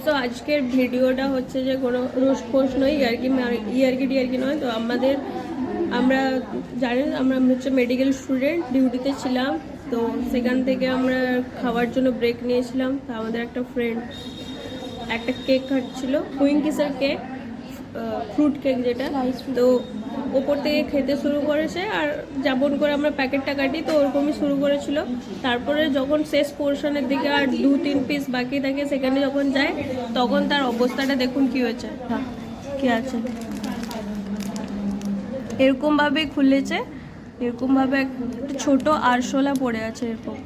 তো আজকের ভিডিওটা হচ্ছে যে কোনো রোস্ট পোস্ট নয়, ইয়ার্কি নয়। তো আমরা জানেন আমরা হচ্ছে মেডিকেল স্টুডেন্ট, ডিউটিতে ছিলাম। তো সেখান থেকে আমরা খাওয়ার জন্য ব্রেক নিয়েছিলাম। তো আমাদের একটা ফ্রেন্ড একটা কেক খাচ্ছিল, কুইংকিসের কেক, ফ্রুট কেক যেটা। তো ওপর থেকে খেতে শুরু করেছে, আর যেমন করে আমরা প্যাকেটটা কাটি তো ওরকমই শুরু করেছিল। তারপরে যখন শেষ পোর্শনের দিকে আর 2-3 পিস বাকি থাকে, সেখানে যখন যায় তখন তার অবস্থাটা দেখুন কি হয়েছে। কি আছে, এরকমভাবে খুলেছে, এরকমভাবে একটা ছোট আরশোলা পড়ে আছে এরকম।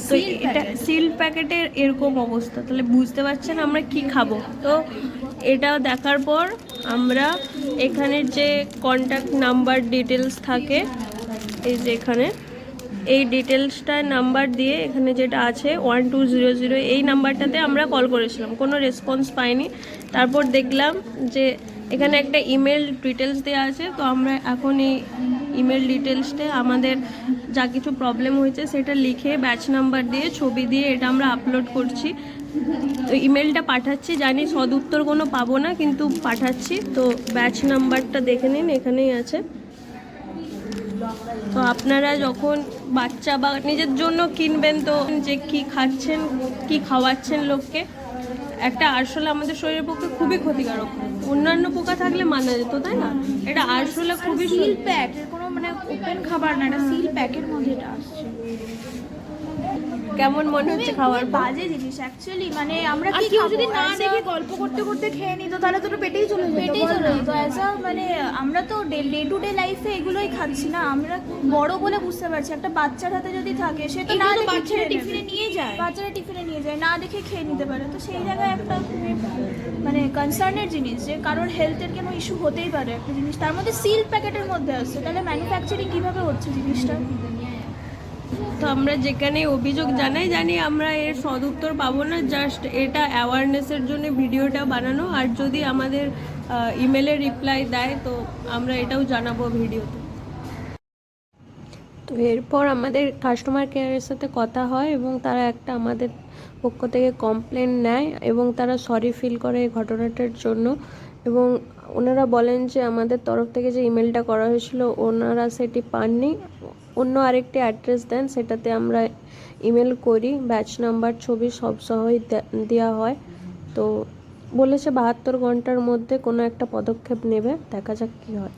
তো এটা সিল প্যাকেটের এরকম অবস্থা, তাহলে বুঝতে পারছেন আমরা কি খাবো। তো এটা দেখার পর আমরা এখানের যে কন্ট্যাক্ট নাম্বার ডিটেলস থাকে, এই যে এখানে এই ডিটেলসটা নাম্বার দিয়ে এখানে যেটা আছে 1200, এই নাম্বারটাতে আমরা কল করেছিলাম, কোনো রেসপন্স পাইনি। তারপর দেখলাম যে এখানে একটা ইমেল ডিটেলস দেওয়া আছে। তো আমরা এখন এই ইমেল ডিটেলসটা আমাদের যা কিছু প্রবলেম হয়েছে সেটা লিখে ব্যাচ নাম্বার দিয়ে ছবি দিয়ে এটা আমরা আপলোড করছি। তো ইমেলটা পাঠাচ্ছি, জানি সদুত্তর কোনো পাবো না, কিন্তু পাঠাচ্ছি। তো ব্যাচ নাম্বারটা দেখে নিন, এখানেই আছে। তো আপনারা যখন বাচ্চা বা নিজের জন্য কিনবেন, তো যে কি খাচ্ছেন কি খাওয়াচ্ছেন লোককে, একটা আরশোলা আমাদের শরীরের পক্ষে খুবই ক্ষতিকারক। অন্যান্য পোকা থাকলে মানা যেত, তাই না? এটা আরশোলা খুবই সিল প্যাক, কোনো মানে ওপেন খাবার না, এটা সিল প্যাকের মধ্যে এটা আসছে। কেমন মনে হচ্ছে খাওয়ার? বাজে জিনিস অ্যাকচুয়ালি। মানে আমরা কি কেউ যদি না দেখে গল্প করতে করতে খেয়ে নিত তাহলে তো পেটেই চলে যেত। অ্যাজ আ মানে আমরা তো ডে টু ডে লাইফে এগুলোই খাচ্ছি না। আমরা বড় বলে বুঝতে পারছি, একটা বাচ্চার হাতে যদি থাকে সে তো না দেখে বাচ্চারা টিফিনে নিয়ে যায়, না দেখে খেয়ে নিতে পারে। তো সেই জায়গায় একটা মানে কনসার্নের জিনিস, যে কারোর হেলথের কোনো ইস্যু হতেই পারে একটা জিনিস, তার মধ্যে সিল প্যাকেটের মধ্যে আসছে। তাহলে ম্যানুফ্যাকচারিং কীভাবে হচ্ছে জিনিসটা? তো আমরা যেখানে অভিযোগ জানি আমরা এর সদুত্তর পাবো না। জাস্ট এটা অ্যাওয়ারনেসের জন্য ভিডিওটা বানানো, আর যদি আমাদের ইমেলে রিপ্লাই দেয় তো আমরা এটাও জানাবো ভিডিওতে। তো এরপর আমাদের কাস্টমার কেয়ারের সাথে কথা হয় এবং তারা একটা আমাদের পক্ষ থেকে কমপ্লেন নেয় এবং তারা সরি ফিল করে এই ঘটনাটার জন্য। এবং ওনারা বলেন যে আমাদের তরফ থেকে যে ইমেলটা করা হয়েছিল ওনারা সেটি পাননি, অন্য আরেকটি অ্যাড্রেস দেন, সেটাতে আমরা ইমেল করি, ব্যাচ নাম্বার ছবি সব সহই দেওয়া হয়। তো বলেছে 72 ঘন্টার মধ্যে কোনো একটা পদক্ষেপ নেবে, দেখা যাক কী হয়।